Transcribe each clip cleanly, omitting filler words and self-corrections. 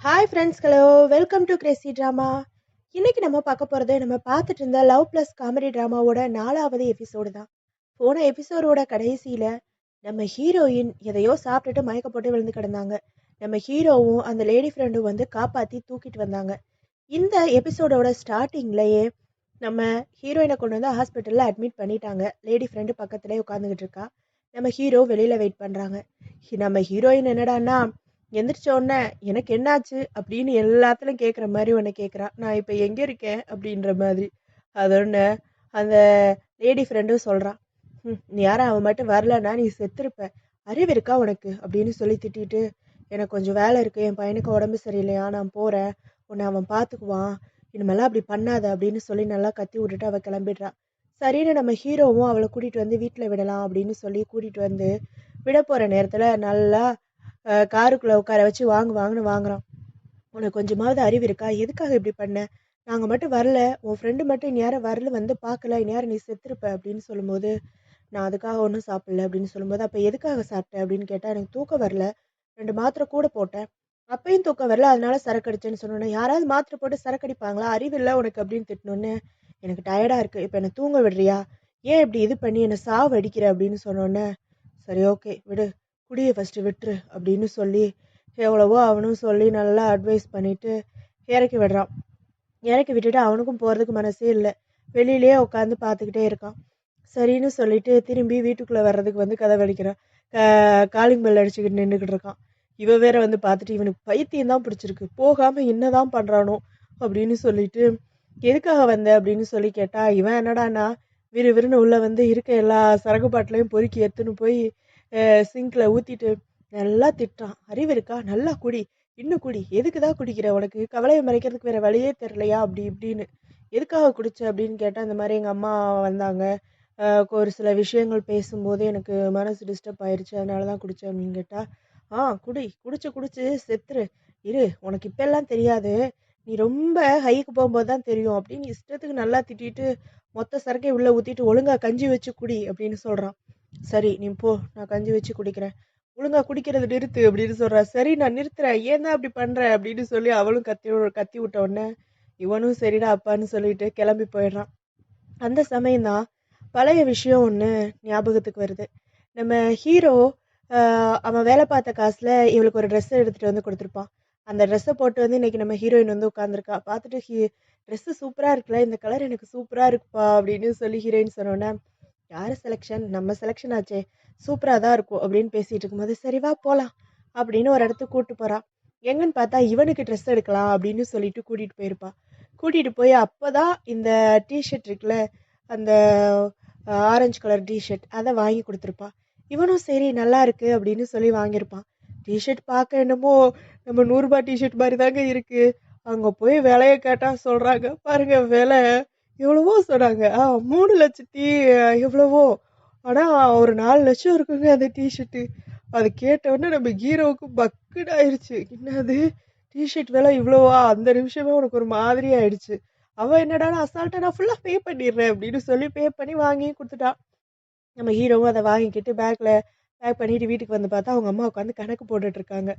Hi friends, hello, welcome to Crazy drama. இன்னைக்கு நம்ம பார்க்க போகிறது நம்ம பார்த்துட்டு இருந்த லவ் ப்ளஸ் காமெடி ட்ராமாவோட 4வது எபிசோடு தான். போன எபிசோடோட கடைசியில் நம்ம ஹீரோயின் எதையோ சாப்பிட்டுட்டு மயக்க போட்டு விழுந்து கிடந்தாங்க. நம்ம ஹீரோவும் அந்த லேடி ஃப்ரெண்டும் வந்து காப்பாற்றி தூக்கிட்டு வந்தாங்க. இந்த எபிசோடோட ஸ்டார்டிங்லேயே நம்ம ஹீரோயினை கொண்டு வந்து ஹாஸ்பிட்டலில் அட்மிட் பண்ணிட்டாங்க. லேடி ஃப்ரெண்டு பக்கத்துலேயே உட்காந்துக்கிட்டு இருக்கா. நம்ம ஹீரோ வெளியில் வெயிட் பண்ணுறாங்க. நம்ம ஹீரோயின் என்னடான்னா எந்திரிச்ச உடனே எனக்கு என்னாச்சு அப்படின்னு எல்லாத்துலையும் கேட்குற மாதிரி ஒன்று கேட்குறா. நான் இப்போ எங்கே இருக்கேன் அப்படின்ற மாதிரி. அதொன்று அந்த லேடி ஃப்ரெண்டும் சொல்கிறான், நீ யாரும் அவன் மட்டும் வரலன்னா நீ செத்துருப்ப, அறிவு இருக்கா உனக்கு அப்படின்னு சொல்லி திட்டிட்டு, எனக்கு கொஞ்சம் வேலை இருக்குது, என் பையனுக்கு உடம்பு சரியில்லையா, நான் போகிறேன், உன்னை அவன் பார்த்துக்குவான், இனிமேலாம் அப்படி பண்ணாத அப்படின்னு சொல்லி நல்லா கத்தி விட்டுட்டு அவள் கிளம்பிடுறா. சரின்னு நம்ம ஹீரோவும் அவளை கூட்டிகிட்டு வந்து வீட்டில் விடலாம் அப்படின்னு சொல்லி கூட்டிகிட்டு வந்து விட போகிற நேரத்தில் நல்லா காருக்குள்ளே உட்கார வச்சு வாங்குன்னு வாங்குறான். உனக்கு கொஞ்சமாவது அறிவு இருக்கா, எதுக்காக இப்படி பண்ண, நாங்கள் மட்டும் வரல, உன் ஃப்ரெண்டு மட்டும் இந்நேரம் வரல வந்து பார்க்கல, இந்நேரம் நீ செத்துருப்ப அப்படின்னு சொல்லும்போது, நான் அதுக்காக ஒன்றும் சாப்பிடல அப்படின்னு சொல்லும்போது, அப்போ எதுக்காக சாப்பிட்டேன் அப்படின்னு கேட்டால், எனக்கு தூக்கம் வரல, 2 மாத்திரை கூட போட்டேன், அப்பயும் தூக்கம் வரல, அதனால சரக்கு அடிச்சேன்னு சொன்னோன்னே, யாராவது மாத்திரை போட்டு சரக்கு அடிப்பாங்களா, அறிவு இல்லை உனக்கு அப்படின்னு திட்டினோன்னே, எனக்கு டயர்டாக இருக்குது, இப்போ என்னை தூங்க விடுறியா, ஏன் இப்படி இது பண்ணி என்னை சாவு அடிக்கிற அப்படின்னு சொன்னோன்னே, சரி ஓகே விடு, குடியை ஃபஸ்ட்டு விட்டுரு அப்படின்னு சொல்லி எவ்வளவோ அவனும் சொல்லி நல்லா அட்வைஸ் பண்ணிட்டு இறக்கி விடுறான். இறக்கி விட்டுட்டு அவனுக்கும் போகிறதுக்கு மனசே இல்லை, வெளியிலேயே உட்காந்து பார்த்துக்கிட்டே இருக்கான். சரின்னு சொல்லிட்டு திரும்பி வீட்டுக்குள்ளே வர்றதுக்கு வந்து கதவு அடிக்கிறான். காலிங் பெல் அடிச்சுக்கிட்டு நின்றுக்கிட்டு இருக்கான். இவ வேற வந்து பார்த்துட்டு இவனுக்கு பைத்தியம் தான் பிடிச்சிருக்கு, போகாமல் என்னதான் பண்ணுறானோ அப்படின்னு சொல்லிட்டு, எதுக்காக வந்த அப்படின்னு சொல்லி கேட்டா, இவன் என்னடானா விறுவிறுன்னு உள்ளே வந்து இருக்க எல்லா சரக்கு பாட்டிலையும் பொறுக்கி எடுத்துன்னு போய் சிங்கில் ஊற்றிட்டு நல்லா திட்டான். அறிவு இருக்கா, நல்லா குடி, இன்னும் குடி, எதுக்கு தான் குடிக்கிற, உனக்கு கவலையை மறைக்கிறதுக்கு வேற வழியே தெரிலையா அப்படி இப்படின்னு. எதுக்காக குடிச்ச அப்படின்னு கேட்டால், இந்த மாதிரி எங்கள் அம்மா வந்தாங்க, ஒரு சில விஷயங்கள் பேசும்போது எனக்கு மனசு டிஸ்டர்ப் ஆயிடுச்சு, அதனால தான் குடித்தேன் அப்படின்னு கேட்டால், குடிச்சு செத்துரு, இரு உனக்கு இப்பெல்லாம் தெரியாது, நீ ரொம்ப ஹைக்கு போகும்போது தான் தெரியும் அப்படின்னு இஷ்டத்துக்கு நல்லா திட்டிட்டு மொத்த சரக்கை உள்ளே ஊற்றிட்டு ஒழுங்கா கஞ்சி வச்சு குடி அப்படின்னு சொல்கிறான். சரி நீ போ, நான் கஞ்சி வச்சு குடிக்கிறேன், ஒழுங்கா குடிக்கிறது நிறுத்து அப்படின்னு சொல்கிறா. சரி நான் நிறுத்துறேன், ஏன் தான் அப்படி பண்ணுற அப்படின்னு சொல்லி அவளும் கத்தி விட்ட உடனே இவனும் சரிடா அப்பான்னு சொல்லிட்டு கிளம்பி போயிடுறான். அந்த சமயம்தான் பழைய விஷயம் ஒன்று ஞாபகத்துக்கு வருது. நம்ம ஹீரோ அவன் வேலை பார்த்த காசில் இவளுக்கு ஒரு ட்ரெஸ்ஸை எடுத்துகிட்டு வந்து கொடுத்துருப்பான். அந்த ட்ரெஸ்ஸை போட்டு வந்து இன்னைக்கு நம்ம ஹீரோயின் வந்து உட்காந்துருக்கா. பார்த்துட்டு ட்ரெஸ்ஸு சூப்பராக இருக்குல்ல, இந்த கலர் எனக்கு சூப்பராக இருக்குப்பா அப்படின்னு சொல்லி ஹீரோயின் சொன்னோன்னே, யார் செலெக்ஷன், நம்ம செலெக்ஷன் ஆச்சே, சூப்பராக தான் இருக்கும் அப்படின்னு பேசிகிட்டு இருக்கும்போது, சரி வா போகலாம் அப்படின்னு ஒரு இடத்துக்கு கூப்பிட்டு போகிறான். எங்கன்னு பார்த்தா இவனுக்கு ட்ரெஸ் எடுக்கலாம் அப்படின்னு சொல்லிட்டு கூட்டிகிட்டு போயிருப்பா. கூட்டிகிட்டு போய் அப்போ தான் இந்த டிஷர்ட் இருக்குல்ல, அந்த ஆரஞ்சு கலர் டிஷர்ட் அதை வாங்கி கொடுத்துருப்பா. இவனும் சரி நல்லா இருக்கு அப்படின்னு சொல்லி வாங்கியிருப்பான். டிஷர்ட் பார்க்க என்னமோ நம்ம 100 ரூபா டிஷர்ட் மாதிரி தாங்க இருக்கு. அங்கே போய் விலையை கேட்டால் சொல்கிறாங்க பாருங்க, விலை எவ்வளவோ சொன்னாங்க. 3 லட்சத்தி எவ்வளவோ, ஆனால் ஒரு 4 லட்சம் இருக்குங்க அந்த டிஷர்ட்டு. அது கேட்டவுடனே நம்ம ஹீரோவுக்கு பக்குன்னு ஆயிடுச்சு. என்னது, டிஷர்ட் விலை இவ்வளோவா, அந்த நிமிஷமே உனக்கு ஒரு மாதிரி ஆயிடுச்சு. அவன் என்னடானா அசால்ட்டாக நான் ஃபுல்லாக பே பண்ணிடுறேன் அப்படின்னு சொல்லி பே பண்ணி வாங்கி கொடுத்துட்டான். நம்ம ஹீரோவும் அதை வாங்கிக்கிட்டு பேக்கில் பேக் பண்ணிட்டு வீட்டுக்கு வந்து பார்த்தா அவங்க அம்மா உட்காந்து கணக்கு போட்டுட்ருக்காங்க.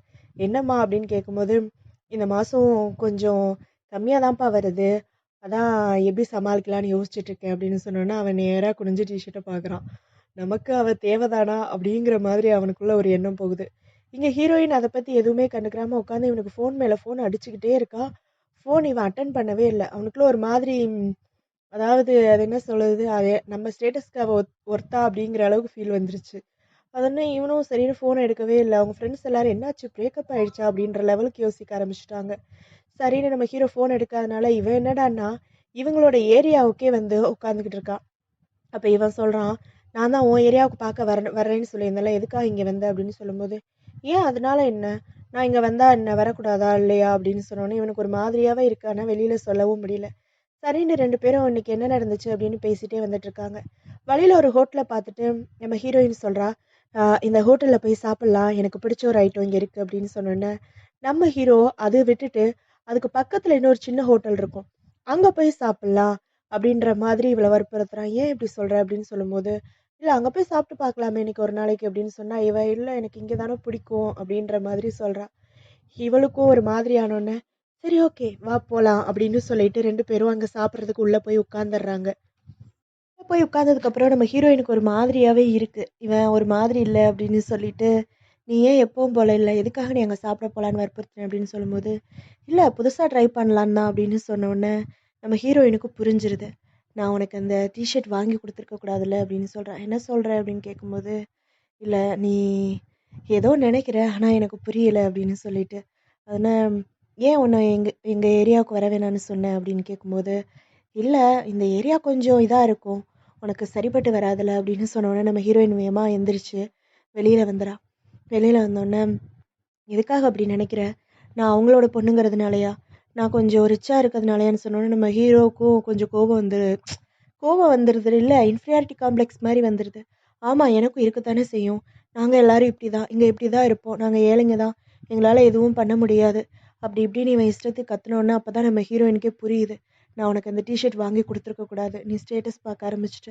என்னம்மா அப்படின்னு கேட்கும்போது, இந்த மாதம் கொஞ்சம் கம்மியாக தான்ப்பா வருது, அதான் எப்படி சமாளிக்கலான்னு யோசிச்சுட்ருக்கேன் அப்படின்னு சொன்னோன்னா, அவன் நேராக குனிஞ்சு டிஷர்ட்டை பார்க்குறான். நமக்கு அவள் தேவைதானா அப்படிங்கிற மாதிரி அவனுக்குள்ள ஒரு எண்ணம் போகுது. இங்கே ஹீரோயின் அதை பற்றி எதுவுமே கண்டுக்கிறாமல் உட்காந்து இவனுக்கு ஃபோன் மேலே ஃபோன் அடிச்சுக்கிட்டே இருக்கா. ஃபோன் இவன் அட்டன் பண்ணவே இல்லை. அவனுக்குள்ள ஒரு மாதிரி அதாவது அது என்ன சொல்லுது, அது நம்ம ஸ்டேட்டஸ்க்கு அவள் ஒர்த்தா அப்படிங்கிற அளவுக்கு ஃபீல் வந்துருச்சு. அதொன்னே இவனும் சரின்னு ஃபோன் எடுக்கவே இல்லை. அவங்க ஃப்ரெண்ட்ஸ் எல்லாரும் என்னாச்சு, பிரேக்கப் ஆயிடுச்சா அப்படின்ற லெவலுக்கு யோசிக்க ஆரம்பிச்சிட்டாங்க. சரின்னு நம்ம ஹீரோ ஃபோன் எடுக்காதனால இவன் என்னடான்னா இவங்களோட ஏரியாவுக்கே வந்து உட்காந்துக்கிட்டு இருக்கான். அப்போ இவன் சொல்கிறான், நான் தான் உன் ஏரியாவுக்கு பார்க்க வர்றேன்னு சொல்லியிருந்தேன்ல, எதுக்காக இங்கே வந்த அப்படின்னு சொல்லும்போது, ஏன் அதனால என்ன, நான் இங்கே வந்தால் என்ன வரக்கூடாதா இல்லையா அப்படின்னு சொன்னோன்னே இவனுக்கு ஒரு மாதிரியாகவே இருக்கு. ஆனால் வெளியில் சொல்லவும் முடியல. சரின்னு 2 பேரும் இன்னைக்கு என்ன நடந்துச்சு அப்படின்னு பேசிட்டே வந்துட்டு இருக்காங்க. வழியில் ஒரு ஹோட்டலை பார்த்துட்டு நம்ம ஹீரோயின் சொல்கிறா, இந்த ஹோட்டலில் போய் சாப்பிட்லாம், எனக்கு பிடிச்ச ஒரு ஐட்டம் இங்கே இருக்குது அப்படின்னு சொன்னோன்னே, நம்ம ஹீரோ அதை விட்டுட்டு அதுக்கு பக்கத்தில் இன்னொரு சின்ன ஹோட்டல் இருக்கும், அங்கே போய் சாப்பிட்லாம் அப்படின்ற மாதிரி இவளை வற்புறுத்துறான். ஏன் இப்படி சொல்கிற அப்படின்னு சொல்லும்போது, இல்லை அங்கே போய் சாப்பிட்டு பார்க்கலாமே இன்னைக்கு ஒரு நாளைக்கு அப்படின்னு சொன்னால், இவ இல்லை எனக்கு இங்கே தானே பிடிக்கும் அப்படின்ற மாதிரி சொல்கிறா. இவளுக்கும் ஒரு மாதிரி ஆனோன்னே, சரி ஓகே வா போலாம் அப்படின்னு சொல்லிட்டு 2 பேரும் அங்க சாப்பிடுறதுக்கு உள்ள போய் உட்கார்ந்துடுறாங்க. உள்ள போய் உட்கார்ந்ததுக்கப்புறம் நம்ம ஹீரோயினுக்கு ஒரு மாதிரியாவே இருக்கு. இவன் ஒரு மாதிரி இல்ல அப்படின்னு சொல்லிட்டு, "நீ ஏன் எப்பவும் போல இல்ல? எதுக்காக நீ அங்க சாப்பிட போலான்னு வற்புறுத்துன?" அப்படின்னு சொல்லும்போது, "இல்ல புதுசா ட்ரை பண்ணலான்னு தான்" அப்படின்னு சொன்னோனே, நம்ம ஹீரோயினுக்கு புரிஞ்சிருது. "நான் உனக்கு அந்த டீ ஷர்ட் வாங்கி குடுத்துருக்க கூடாதுல்ல" அப்படின்னு சொல்றா. "என்ன சொல்ற?" அப்படின்னு கேட்கும்போது, "இல்ல நீ ஏதோ நெனைக்கிற, ஆனா எனக்கு புரியல" அப்படின்னு சொல்லிட்டு. "அதுனா ஏன் உன்ன எங்க எங்க ஏரியாவுக்கு வர வேணான்னு சொன்ன?" அப்படின்னு கேட்கும்போது, "இல்ல இந்த ஏரியா கொஞ்சம் இதா இருக்கும். உனக்கு சரிப்பட்டு வராதுல்ல" அப்படின்னு சொன்னோனே, நம்ம ஹீரோயின் வேகமா எந்திரிச்சு வெளியில வந்துறா. வெளியில வந்தோனே, "எதுக்காக அப்படி நெனைக்கிற? நான் அவங்களோட பொண்ணுங்கிறதுனாலயா? நான் கொஞ்சம் ரிச்சா இருக்கிறதுனாலயான்னு" சொன்னோனே, நம்ம ஹீரோவுக்கும் கொஞ்சம் கோபம் வந்துருது இல்ல, இன்ஃபீரியாரிட்டி காம்ப்ளெக்ஸ் மாரி வந்துருது. "ஆமா எனக்கும் இருக்கத்தானே செய்யும். நாங்க எல்லாரும் இப்படிதான். இங்க இப்படிதான் இருப்போம். நாங்க ஏழைங்க தான். எங்களால எதுவும் பண்ண முடியாது." அப்படி இப்படின்னு இவன் இஷ்டத்துக்கு கத்துனோனே, அப்பதான் நம்ம ஹீரோயினுக்கே புரியுது. "நான் உனக்கு அந்த டீ ஷர்ட் வாங்கி குடுத்துருக்க கூடாது. நீ ஸ்டேட்டஸ் பார்க்க ஆரம்பிச்சுட்ட.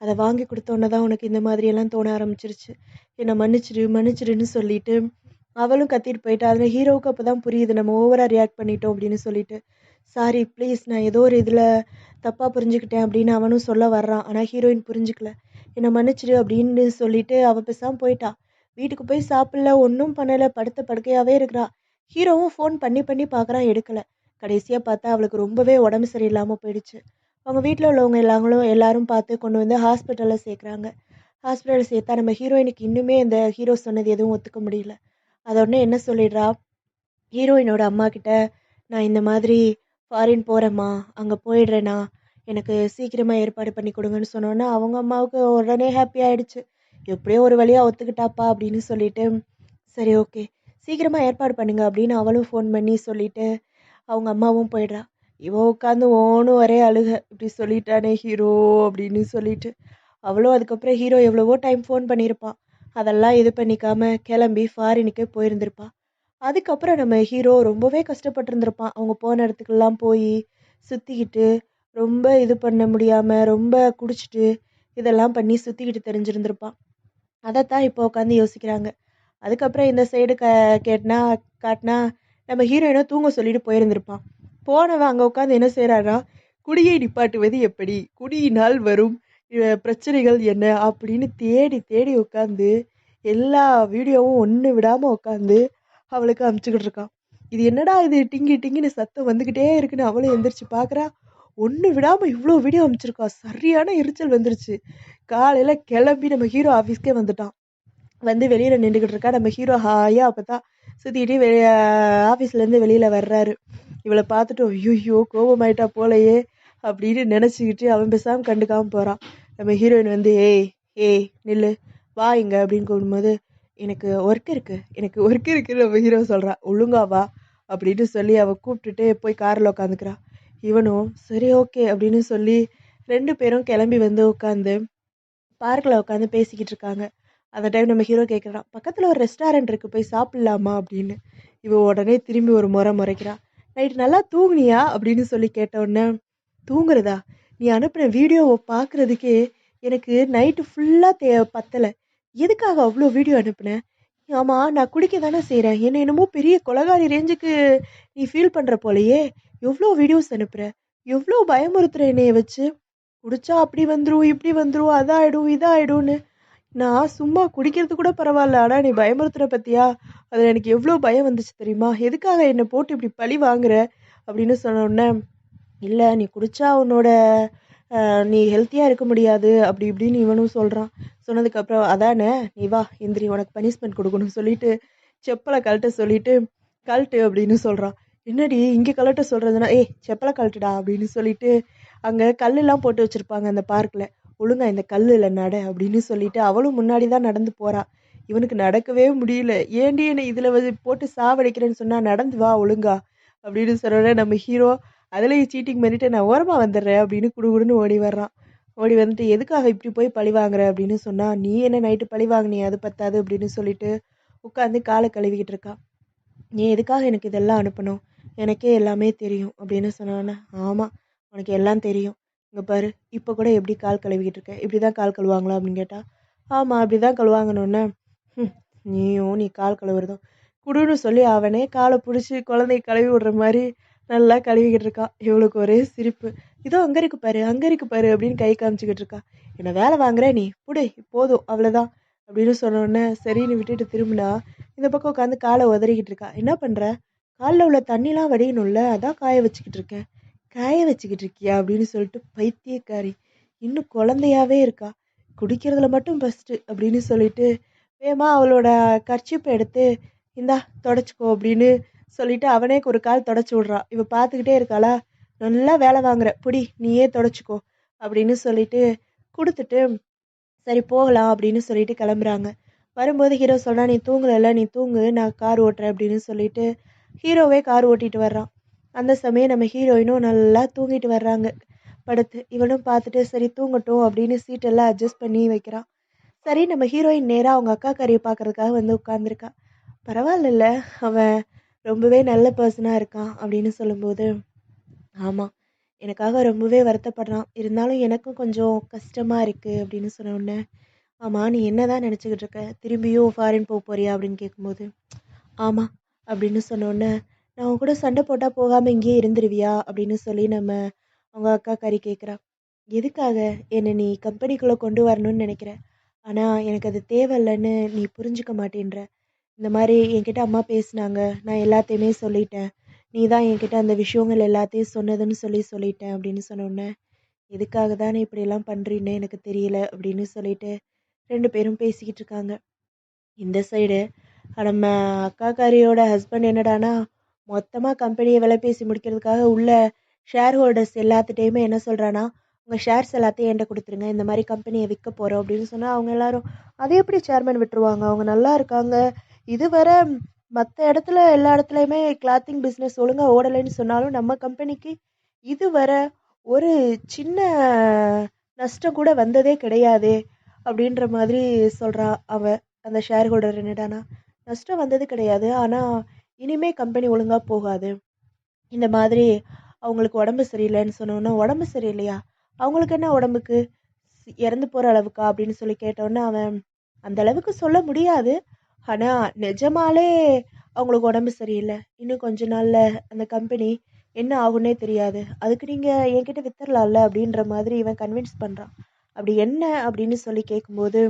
அத வாங்கி குடுத்தோனே தான் உனக்கு இந்த மாதிரியெல்லாம் தோண ஆரம்பிச்சிருச்சு. என்ன மன்னிச்சிடு, மன்னிச்சிடுன்னு" சொல்லிட்டு அவளும் கத்திட்டு போயிட்டா. அதுல ஹீரோவுக்கு அப்பதான் புரியுது நம்ம ஓவரா ரியாக்ட் பண்ணிட்டோம் அப்படின்னு சொல்லிட்டு. "சாரி ப்ளீஸ் நான் ஏதோ ஒரு இதுல தப்பா புரிஞ்சுக்கிட்டேன்" அப்படின்னு அவனும் சொல்ல வர்றான். ஆனா ஹீரோயின் புரிஞ்சுக்கல. "என்ன மன்னிச்சிடு" அப்படின்னு சொல்லிட்டு அவ பேசாம போயிட்டா. வீட்டுக்கு போய் சாப்பிடல, ஒண்ணும் பண்ணல. படுத்த படுக்கையாவே இருக்கிறா. ஹீரோவும் ஃபோன் பண்ணி பண்ணி பார்க்குறான் எடுக்கல. கடைசியா பார்த்தா அவளுக்கு ரொம்பவே உடம்பு சரியில்லாம போயிடுச்சு. அவங்க வீட்ல உள்ளவங்க எல்லாரும் பார்த்து கொண்டு வந்து ஹாஸ்பிட்டல்ல சேர்க்குறாங்க. ஹாஸ்பிட்டல்ல சேர்த்தா நம்ம ஹீரோயினுக்கு இன்னுமே அந்த ஹீரோ சொன்னது எதுவும் ஒத்துக்க முடியல. அதோடனே என்ன சொல்லிடுறா, ஹீரோயினோட அம்மாகிட்ட, "நான் இந்த மாதிரி ஃபாரின் போறேம்மா, அங்க போயிடுறேன்னா, எனக்கு சீக்கிரமா ஏற்பாடு பண்ணி குடுங்கன்னு" சொன்னோனே, அவங்க அம்மாவுக்கு உடனே ஹாப்பி ஆயிடுச்சு. எப்படியோ ஒரு வழியா ஒத்துக்கிட்டாப்பா அப்படின்னு சொல்லிட்டு, "சரி ஓகே, சீக்கிரமா ஏற்பாடு பண்ணுங்க" அப்படின்னு அவளும் ஃபோன் பண்ணி சொல்லிட்டு, அவங்க அம்மாவும் போயிடுறா. இவ உட்காந்து ஓன்னு ஒரே அழுக. "இப்படி சொல்லிட்டானே ஹீரோ" அப்படின்னு சொல்லிட்டு. அவளும் அதுக்கப்புறம் ஹீரோ எவ்வளவோ டைம் ஃபோன் பண்ணியிருப்பான். அதெல்லாம் இது பண்ணிக்காம கிளம்பி ஃபாரினுக்கே போயிருந்திருப்பா. அதுக்கப்புறம் நம்ம ஹீரோ ரொம்பவே கஷ்டப்பட்டுருந்துருப்பான். அவங்க போன இடத்துக்கெல்லாம் போயி, சுத்திக்கிட்டு, ரொம்ப இது பண்ண முடியாம, ரொம்ப குடிச்சிட்டு, இதெல்லாம் பண்ணி சுத்திக்கிட்டு திரிஞ்சிருந்திருப்பான். அதத்தான் இப்போ உட்காந்து யோசிக்கிறாங்க. அதுக்கப்புறம் இந்த சைடு கேட்னா காட்னா, நம்ம ஹீரோயின தூங்க சொல்லிட்டு போயிருந்திருப்பான். போனவன் அங்க உட்காந்து என்ன செய்றான்னா, "குடியை நிப்பாட்டுவது எப்படி? குடியினால் வரும் பிரச்சனைகள் என்ன?" அப்படின்னு தேடி தேடி உட்காந்து, எல்லா வீடியோவும் ஒண்ணு விடாம உட்காந்து அவளுக்கு அனுப்பிச்சுக்கிட்டு இருக்கான். இது என்னடா இது டிங்கி டிங்கின்னு சத்தம் வந்துகிட்டே இருக்குன்னு அவளும் எந்திரிச்சு பார்க்குறா. ஒண்ணு விடாம இவ்ளோ வீடியோ அனுப்பிச்சிருக்கா. சரியான எரிச்சல் வந்துருச்சு. காலையில கிளம்பி நம்ம ஹீரோ ஆஃபீஸ்க்கே வந்துட்டான். வந்து வெளியில நின்னுகிட்டு இருக்கா. நம்ம ஹீரோ ஹாயா அப்பதான் சுத்திட்டு ஆஃபீஸ்லேருந்து வெளியில வர்றாரு. இவள பார்த்துட்டு ஐய்யய்யோ! கோவமாயிட்டா போலயே! அப்படின்னு நினைச்சுக்கிட்டு அவன் பேசாம கண்டுக்காம போறான். நம்ம ஹீரோயின் வந்து ஏய் ஏய் நில்லு வா இங்க அப்படின்னு கூப்பிடும்போது எனக்கு ஒர்க் இருக்குன்னு நம்ம ஹீரோ சொல்றான். ஒழுங்கா வா அப்படின்னு சொல்லி அவ கூப்பிட்டுட்டு போய் கார்ல உட்காந்துக்கிறா. இவனும் சரி ஓகே அப்படின்னு சொல்லி 2 பேரும் கிளம்பி வந்து உட்காந்து பார்க்ல உட்காந்து பேசிக்கிட்டு இருக்காங்க. அந்த டைம் நம்ம ஹீரோ கேட்குறான், "பக்கத்துல ஒரு ரெஸ்டாரண்ட் இருக்கு போய் சாப்பிடலாமா?" அப்படின்னு. இவ உடனே திரும்பி ஒரு முறைக்கிறா. "நைட் நல்லா தூங்குனியா?" அப்படின்னு சொல்லி கேட்டவுடனே, "தூங்குறதா? நீ அனுப்புன வீடியோவ பார்க்குறதுக்கே எனக்கு நைட்டு ஃபுல்லா பத்தல. எதுக்காக அவ்ளோ வீடியோ அனுப்புன? ஆமா நான் குடிக்க தானே செய்றேன். என்ன என்னமோ பெரிய கொலகாரி ரேஞ்சுக்கு நீ ஃபீல் பண்ற போலயே! எவ்ளோ வீடியோஸ் அனுப்புற? எவ்ளோ பயமுறுத்துற என்னைய வச்சு? குடிச்சா அப்படி வந்துரும், இப்படி வந்துரும், அதாயிடும், இதாயிடும்னு." நான் சும்மா குடிக்கிறது கூட பரவாயில்ல. ஆனா நீ பயமுறுத்துற பாத்தியா? அதுல எனக்கு எவ்ளோ பயம் வந்துச்சு தெரியுமா? எதுக்காக என்ன போட்டு இப்படி பழி வாங்குற? அப்படின்னு சொன்ன உடனே, இல்ல நீ குடிச்சா உன்னோட நீ ஹெல்த்தியா இருக்க முடியாது. அப்படி இப்படின்னு இவனும் சொல்றான். சொன்னதுக்கப்புறம், அதானே நீ வா எந்திரி உனக்கு பனிஷ்மென்ட் குடுக்கணும்னு சொல்லிட்டு, செப்பல கழட்ட சொல்லிட்டு, கழட்டு அப்படின்னு சொல்றான். என்னடி இங்க கழட்ட சொல்றதுன்னா, ஏய் செப்பல கழட்டுடா அப்படின்னு சொல்லிட்டு, அங்க கல்லுலாம் போட்டு வச்சிருப்பாங்க அந்த பார்க்ல. ஒழுங்கா இந்த கல்லுல நட அப்படின்னு சொல்லிட்டு அவளும் முன்னாடி தான் நடந்து போறா. இவனுக்கு நடக்கவே முடியல. ஏன்டி என்ன இதுல வந்து போட்டு சாவடிக்கிறேன்னு சொன்னா நடந்து வா ஒழுங்கா அப்படின்னு சொன்னோனே நம்ம ஹீரோ அதுலயும் சீட்டிங் பண்ணிட்டு நான் ஓரமா வந்துடுறேன் அப்படின்னு குடுகுடுன்னு ஓடி வர்றான். ஓடி வந்துட்டு எதுக்காக இப்படி போய் பழி வாங்குற அப்படின்னு சொன்னா, நீ என்ன நைட்டு பழி வாங்குனியே அது பத்தாது அப்படின்னு சொல்லிட்டு உட்காந்து காலை கழுவிக்கிட்டு இருக்கா. நீ எதுக்காக எனக்கு இதெல்லாம் அனுப்பணும்? எனக்கே எல்லாமே தெரியும் அப்படின்னு சொன்னோன்னே, ஆமா உனக்கு எல்லாம் தெரியும். இங்க பாரு இப்ப கூட எப்படி கால் கழுவிக்கிட்டு இருக்க? இப்படிதான் கால் கழுவாங்களா அப்படின்னு கேட்டா, ஆமா அப்படிதான் கழுவாங்கன்னொன்னே, ம் நீயும் நீ கால் கழுவுறதும் குடுன்னு சொல்லி அவனே காலை பிடிச்சி குழந்தைய கழுவி விடுற மாதிரி நல்லா கழுவிக்கிட்டு இருக்கான். இவளுக்கு ஒரே சிரிப்பு. இதோ அங்க இருக்கு பாரு, அங்க இருக்கு பாரு அப்படின்னு கை காமிச்சுக்கிட்டு இருக்கா. என்ன வேலை வாங்குற நீ புடி, போதும் அவ்வளவுதான் அப்படின்னு சொன்ன உடனே சரின்னு விட்டுட்டு திரும்பினா இந்த பக்கம் உட்காந்து காலை உதறிக்கிட்டு இருக்கா. என்ன பண்ற? காலில் உள்ள தண்ணிலாம் வடியணும்ல, அதான் காய வச்சுக்கிட்டு இருக்கேன். காய வச்சுக்கிட்டு இருக்கியா அப்படின்னு சொல்லிட்டு பைத்தியக்காரி. இன்னும் குழந்தையாவே இருக்கா. குடிக்கிறதுல மட்டும் ஃபர்ஸ்ட் அப்படின்னு சொல்லிட்டு வேமா அவளோட கர்ச்சிப்பை எடுத்து இந்தா தொடச்சிக்கோ அப்படின்னு சொல்லிட்டு அவனே ஒரு கால் தொடச்சி விடுறான். இவ பார்த்துக்கிட்டே இருக்காளா, நல்லா வேலை வாங்குற புடி நீயே தொடச்சிக்கோ அப்படின்னு சொல்லிட்டு கொடுத்துட்டு சரி போகலாம் அப்படின்னு சொல்லிட்டு கிளம்புறாங்க. வரும்போது ஹீரோ சொல்றா, நீ தூங்கல, நீ தூங்கு, நான் கார் ஓட்டுறேன் அப்படின்னு சொல்லிட்டு ஹீரோவே கார் ஓட்டிட்டு வர்றான். அந்த சமயம் நம்ம ஹீரோயினும் நல்லா தூங்கிட்டு வர்றாங்க படுத்து. இவனும் பார்த்துட்டு சரி தூங்கட்டும் அப்படின்னு சீட்டெல்லாம் அட்ஜஸ்ட் பண்ணி வைக்கிறான். சரி நம்ம ஹீரோயின் நேராக அவங்க அக்கா கறியை பார்க்கறதுக்காக வந்து உட்காந்துருக்கா. பரவாயில்லல்ல, அவன் ரொம்பவே நல்ல பர்சனாக இருக்கான் அப்படின்னு சொல்லும்போது ஆமாம் எனக்காக ரொம்பவே வருத்தப்படுறான், இருந்தாலும் எனக்கும் கொஞ்சம் கஷ்டமாக இருக்குது அப்படின்னு சொன்ன உடனே ஆமாம் நீ என்ன தான் நினச்சிக்கிட்டு இருக்க, திரும்பியும் ஃபாரின் போக போறியா அப்படின்னு கேட்கும்போது ஆமாம் அப்படின்னு சொன்னோடனே நான் உன் கூட சண்டை போட்டால் போகாமல் இங்கேயே இருந்துருவியா அப்படின்னு சொல்லி நம்ம அவங்க அக்கா கறி கேட்குறா. எதுக்காக என்னை நீ கம்பெனிக்குள்ளே கொண்டு வரணும்னு நினைக்கிற, ஆனால் எனக்கு அது தேவையில்லைன்னு நீ புரிஞ்சுக்க மாட்டேன்ற. இந்த மாதிரி என்கிட்ட அம்மா பேசினாங்க, நான் எல்லாத்தையுமே சொல்லிட்டேன், நீ தான் என்கிட்ட அந்த விஷயங்கள் எல்லாத்தையும் சொன்னதுன்னு சொல்லிட்டேன் அப்படின்னு சொன்னோடனே எதுக்காக தானே இப்படியெல்லாம் பண்ணுறீன்னு எனக்கு தெரியல அப்படின்னு சொல்லிட்டு ரெண்டு பேரும் பேசிக்கிட்டு இருக்காங்க. இந்த சைடு நம்ம அக்காக்காரியோட ஹஸ்பண்ட் என்னடானா மொத்தமாக கம்பெனியை விலை பேசி முடிக்கிறதுக்காக உள்ள ஷேர் ஹோல்டர்ஸ் எல்லாத்துட்டையுமே என்ன சொல்கிறானா, உங்கள் ஷேர்ஸ் எல்லாத்தையும் என்கிட்ட கொடுத்துருங்க, இந்த மாதிரி கம்பெனியை விற்க போகிறோம் அப்படின்னு சொன்னால் அவங்க எல்லாரும் அதை எப்படி சேர்மன் விட்டுருவாங்க, அவங்க நல்லா இருக்காங்க, இதுவரை மற்ற இடத்துல எல்லா இடத்துலையுமே கிளாத்திங் பிஸ்னஸ் ஒழுங்காக ஓடலைன்னு சொன்னாலும் நம்ம கம்பெனிக்கு இதுவரை ஒரு சின்ன நஷ்டம் கூட வந்ததே கிடையாதே அப்படின்ற மாதிரி சொல்கிறா அவ. அந்த ஷேர் ஹோல்டர் என்னடானா நஷ்டம் வந்தது கிடையாது, ஆனால் இனிமே கம்பெனி ஒழுங்காக போகாது, இந்த மாதிரி அவங்களுக்கு உடம்பு சரியில்லைன்னு சொன்னோன்னா உடம்பு சரியில்லையா, அவங்களுக்கு என்ன உடம்புக்கு இறந்து போகிற அளவுக்கா அப்படின்னு சொல்லி கேட்டோன்னே அவன் அந்த அளவுக்கு சொல்ல முடியாது, ஆனால் நிஜமாலே அவங்களுக்கு உடம்பு சரியில்லை, இன்னும் கொஞ்ச நாளில் அந்த கம்பெனி என்ன ஆகுன்னே தெரியாது, அதுக்கு நீங்கள் என்கிட்ட வித்துடலாம்ல அப்படின்ற மாதிரி இவன் கன்வின்ஸ் பண்ணுறான். அப்படி என்ன அப்படின்னு சொல்லி கேட்கும்போது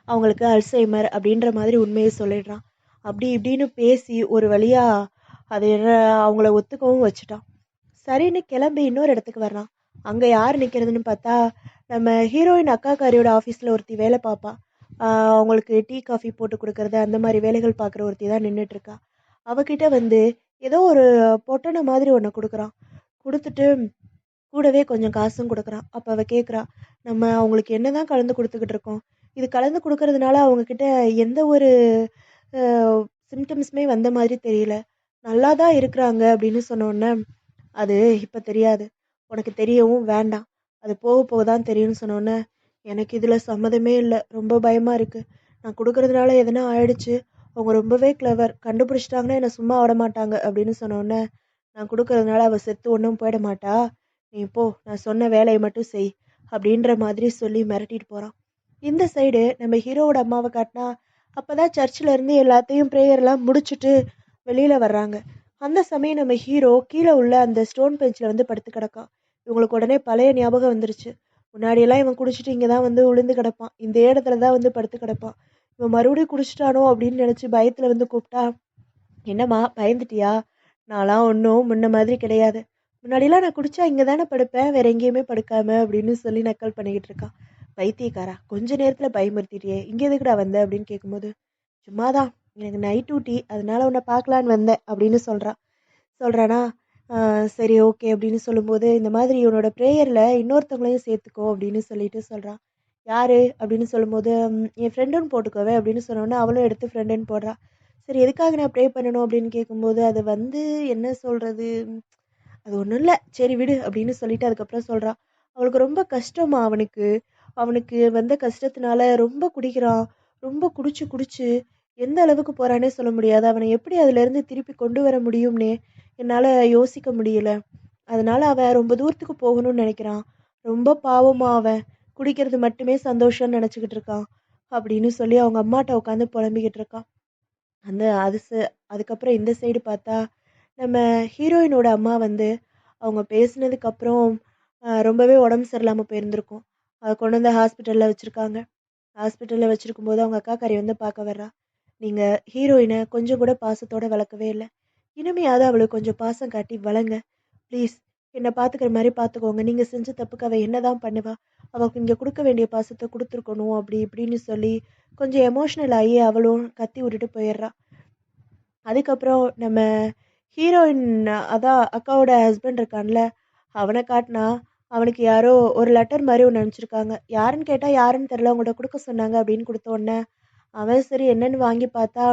அவங்களுக்கு அல்சைமர் அப்படின்ற மாதிரி உண்மையை சொல்லிடுறான். அப்படி இப்படின்னு பேசி ஒரு வழியாக அது என்ன அவங்கள ஒத்துக்கவும் வச்சுட்டான். சரின்னு கிளம்பி இன்னொரு இடத்துக்கு வர்றான். அங்கே யார் நிற்கிறதுன்னு பார்த்தா நம்ம ஹீரோயின் அக்காக்காரியோட ஆஃபீஸில் ஒருத்தி வேலை பார்ப்பா. அவங்களுக்கு டீ காஃபி போட்டு கொடுக்கறது அந்த மாதிரி வேலைகள் பார்க்குற ஒருத்தி தான் நின்றுட்டுருக்கா. அவகிட்ட வந்து ஏதோ ஒரு பொட்டனை மாதிரி ஒன்று கொடுக்குறான். கொடுத்துட்டு கூடவே கொஞ்சம் காசும் கொடுக்குறான். அப்போ அவள் கேட்குறா, நம்ம அவங்களுக்கு என்ன தான் கலந்து கொடுத்துக்கிட்டு இருக்கோம், இது கலந்து கொடுக்கறதுனால அவங்கக்கிட்ட எந்த ஒரு சிம்டம்ஸுமே வந்த மாதிரி தெரியல, நல்லா தான் இருக்கிறாங்க அப்படின்னு சொன்னோடனே அது இப்போ தெரியாது, உனக்கு தெரியவும் வேண்டாம், அது போக போக தான் தெரியும்னு சொன்னோன்னே எனக்கு இதில் சம்மதமே இல்லை, ரொம்ப பயமாக இருக்குது, நான் கொடுக்கறதுனால எதனா ஆயிடுச்சு, அவங்க ரொம்பவே கிளவர், கண்டுபிடிச்சிட்டாங்கன்னா என்னை சும்மா விட மாட்டாங்க அப்படின்னு சொன்னோன்னே நான் கொடுக்கறதுனால அவள் செத்து ஒன்றும் போயிட மாட்டா, நீ போ, நான் சொன்ன வேலையை மட்டும் செய் அப்படின்ற மாதிரி சொல்லி மிரட்டிட்டு போகிறான். இந்த சைடு நம்ம ஹீரோவோட அம்மாவை காட்டினா அப்போ தான் சர்ச்சில் இருந்து எல்லாத்தையும் ப்ரேயர்லாம் முடிச்சுட்டு வெளியில் வர்றாங்க. அந்த சமயம் நம்ம ஹீரோ கீழே உள்ள அந்த ஸ்டோன் பெஞ்சில் வந்து படுத்து கிடக்கான். இவங்களுக்கு உடனே பழைய ஞாபகம் வந்துருச்சு. முன்னாடியெல்லாம் இவன் குடிச்சிட்டு இங்கே தான் வந்து விழுந்து கிடப்பான், இந்த இடத்துல தான் வந்து படுத்து கிடப்பான், இவன் மறுபடியும் குடிச்சிட்டானோ அப்படின்னு நினச்சி பயத்தில் வந்து கூப்பிட்டா என்னம்மா பயந்துட்டியா, நான்லாம் ஒன்றும் முன்ன மாதிரி கிடையாது, முன்னாடிலாம் நான் குடிச்சா இங்கே தானே படுப்பேன், வேற எங்கேயுமே படுக்காம அப்படின்னு சொல்லி நக்கல் பண்ணிக்கிட்டு இருக்கான். பைத்தியக்காரா, கொஞ்ச நேரத்தில் பயமுறுத்திட்டியே, இங்கே எதுக்குடா வந்த அப்படின்னு கேட்கும்போது சும்மாதான், எனக்கு நைட் டியூட்டி, அதனால உன்னை பார்க்கலான்னு வந்தேன் அப்படின்னு சொல்கிறானா. சரி ஓகே அப்படின்னு சொல்லும்போது இந்த மாதிரி இவனோட ப்ரேயரில் இன்னொருத்தவங்களையும் சேர்த்துக்கோ அப்படின்னு சொல்லிட்டு சொல்கிறான். யார் அப்படின்னு சொல்லும்போது என் ஃப்ரெண்டுன்னு போட்டுக்கோவே அப்படின்னு சொன்னோன்னே அவளும் எடுத்து ஃப்ரெண்டுன்னு போடுறா. சரி எதுக்காக நான் ப்ரே பண்ணணும் அப்படின்னு கேட்கும்போது அது வந்து என்ன சொல்கிறது, அது ஒன்றும் இல்லை, சரி விடு அப்படின்னு சொல்லிட்டு அதுக்கப்புறம் சொல்கிறான். அவளுக்கு ரொம்ப கஷ்டமா அவனுக்கு, அவனுக்கு வந்த கஷ்டத்தினால ரொம்ப குடிக்கிறான், ரொம்ப குடிச்சு குடிச்சு எந்த அளவுக்கு போகிறானே சொல்ல முடியாது, அவனை எப்படி அதுலேருந்து திருப்பி கொண்டு வர முடியும்னே என்னால் யோசிக்க முடியல, அதனால அவன் ரொம்ப தூரத்துக்கு போகணும்னு நினைக்கிறான், ரொம்ப பாவமாக அவன் குடிக்கிறது மட்டுமே சந்தோஷம்னு நினச்சிக்கிட்டு இருக்கான் அப்படின்னு சொல்லி அவங்க அம்மாட்ட உட்காந்து புலம்பிக்கிட்டு இருக்கான். அதுக்கப்புறம் இந்த சைடு பார்த்தா, நம்ம ஹீரோயினோட அம்மா வந்து அவங்க பேசினதுக்கப்புறம் ரொம்பவே உடம்பு சரியில்லாம போயிருந்திருக்கும். அத கொண்டு வந்து ஹாஸ்பிட்டல்ல வச்சிருக்காங்க. ஹாஸ்பிட்டல்ல வச்சிருக்கும்போது அவங்க அக்காக்காரி வந்து பார்க்க வர்றா. "நீங்க ஹீரோயின கொஞ்சம் கூட பாசத்தோட வளர்க்கவே இல்ல. இனிமையாவது அவளுக்கு கொஞ்சம் பாசம் காட்டி வளங்க. ப்ளீஸ் என்ன பார்த்துக்கிற மாரி பார்த்துக்கோங்க. நீங்க செஞ்ச தப்புக்கு அவ என்னதான் பண்ணுவா? அவக்கு நீங்க குடுக்க வேண்டிய பாசத்த குடுத்துருக்கணும்." அப்படி இப்படின்னு சொல்லி கொஞ்சம் எமோஷனல் ஆயி அவளும் கத்தி விட்டுட்டு போயிர்றா. அதுக்கப்புறம் நம்ம ஹீரோயின் அதான் அக்காவோட ஹஸ்பண்ட் இருக்கான்ல, அவன காட்டுனா, அவனுக்கு யாரோ ஒரு லெட்டர் மாரி ஒண்ணு அனுப்பிச்சிருக்காங்க. யாருன்னு கேட்டா, யாருன்னு தெரியல. உங்கள்ட்ட குடுக்க சொன்னாங்க அப்படின்னு குடுத்த உடனே, அவன் சரி என்னன்னு வாங்கி பார்த்தா,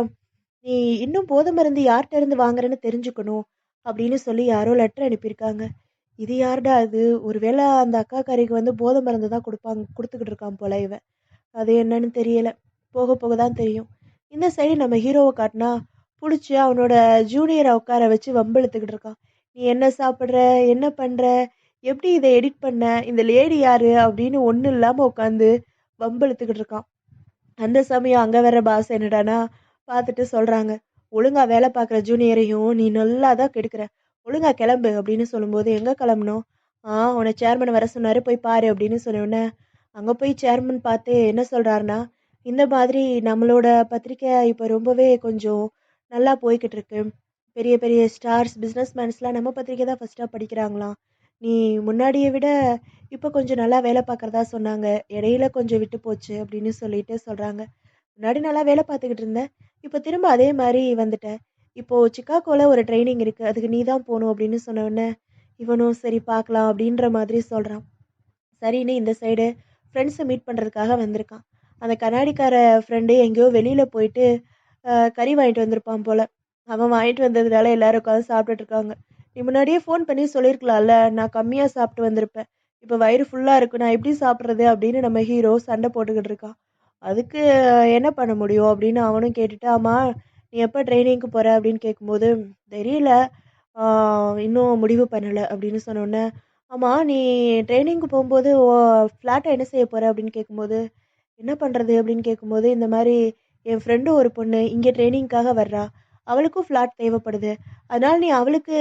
"நீ இன்னும் போதை மருந்து யார்ட்ட இருந்து வாங்குறன்னு தெரிஞ்சுக்கணும்." அப்படின்னு சொல்லி யாரோ லெட்டர் அனுப்பியிருக்காங்க. இது யாருடா இது? ஒருவேளை அந்த அக்காக்காரிக்கு வந்து போதை மருந்து தான் குடுத்துக்கிட்டு இருக்கான் போல இவன். அது என்னன்னு தெரியல. போக போக தான் தெரியும். இந்த சைடு நம்ம ஹீரோவ காட்டுனா, புடிச்சு அவனோட ஜூனியர உட்கார வச்சு வம்பிழுத்துக்கிட்டு இருக்கான். "நீ என்ன சாப்பிடுற? என்ன பண்ற? எப்படி இத எடிட் பண்ண? இந்த லேடி யாரு?" அப்படின்னு ஒண்ணும் இல்லாம உட்காந்து வம்பிழுத்துக்கிட்டு இருக்கான். அந்த சமயம் அங்க வர பாஸ் என்னடான்னா, பார்த்துட்டு சொல்றாங்க. "ஒழுங்கா வேலை பார்க்குற ஜூனியரையும் நீ நல்லா தான் கெடுக்குற. ஒழுங்கா கெளம்பு" அப்படின்னு சொல்லும்போது, எங்க கெளம்பணும்? உன்ன சேர்மன் வர சொன்னாரு, போய் பாரு" அப்படின்னு சொன்னோனே, அங்க போய் சேர்மன் பார்த்து என்ன சொல்றாருன்னா, "இந்த மாதிரி நம்மளோட பத்திரிக்கை இப்ப ரொம்பவே கொஞ்சம் நல்லா போய்க்கிட்டு இருக்கு. பெரிய பெரிய ஸ்டார்ஸ், பிசினஸ்மேன்ஸ்லாம் நம்ம பத்திரிக்கை தான் ஃபர்ஸ்ட்டா படிக்கிறாங்களாம். நீ முன்னாடிய விட இப்ப கொஞ்சம் நல்லா வேலை பார்க்கறதா சொன்னாங்க. இடையில கொஞ்சம் விட்டு போச்சு" அப்படின்னு சொல்லிட்டு சொல்றாங்க. "முன்னாடி நல்லா வேலை பார்த்துக்கிட்டு இருந்தேன். இப்ப திரும்ப அதே மாரி வந்துட்டேன். இப்போ சிக்காகோல ஒரு ட்ரெய்னிங் இருக்கு. அதுக்கு நீ தான் போணும்" அப்படின்னு சொன்ன உடனே, இவனும் சரி பார்க்கலாம் அப்படின்ற மாதிரி சொல்றான். சரின்னு இந்த சைடு ஃப்ரெண்ட்ஸை மீட் பண்ணுறதுக்காக வந்திருக்கான். அந்த கண்ணாடிக்கார ஃப்ரெண்டு எங்கேயோ வெளியில் போயிட்டு கறி வாங்கிட்டு வந்திருப்பான் போல. அவன் வாங்கிட்டு வந்ததுனால எல்லாரும் உட்காந்து சாப்பிட்டுட்டு இருக்காங்க. "நீ முன்னாடியே ஃபோன் பண்ணி சொல்லியிருக்கலாம்ல, நான் கம்மியாக சாப்பிட்டு வந்திருப்பேன். இப்போ வயிறு ஃபுல்லாக இருக்கு, நான் எப்படி சாப்பிட்றது?" அப்படின்னு நம்ம ஹீரோ சண்டை போட்டுக்கிட்டு இருக்கான். அதுக்கு என்ன பண்ண முடியும் அப்படின்னு அவனும் கேட்டுட்டு, "ஆமா நீ எப்போ ட்ரைனிங்க்கு போற?" அப்படின்னு கேட்கும்போது, "தெரியல, இன்னும் முடிவு பண்ணல" அப்படின்னு சொன்னோன்னே, "ஆமா நீ ட்ரெய்னிங்க்கு போம்போது ஃப்ளாட்ட என்ன செய்ய போற?" அப்படின்னு கேட்கும்போது, "என்ன பண்றது?" அப்படின்னு கேட்கும்போது, "இந்த மாரி என் ஃப்ரெண்டு ஒரு பொண்ணு இங்க ட்ரெய்னிங்க்காக வர்றா. அவளுக்கும் ஃப்ளாட் தேவைப்படுது. அதனால நீ அவளுக்கு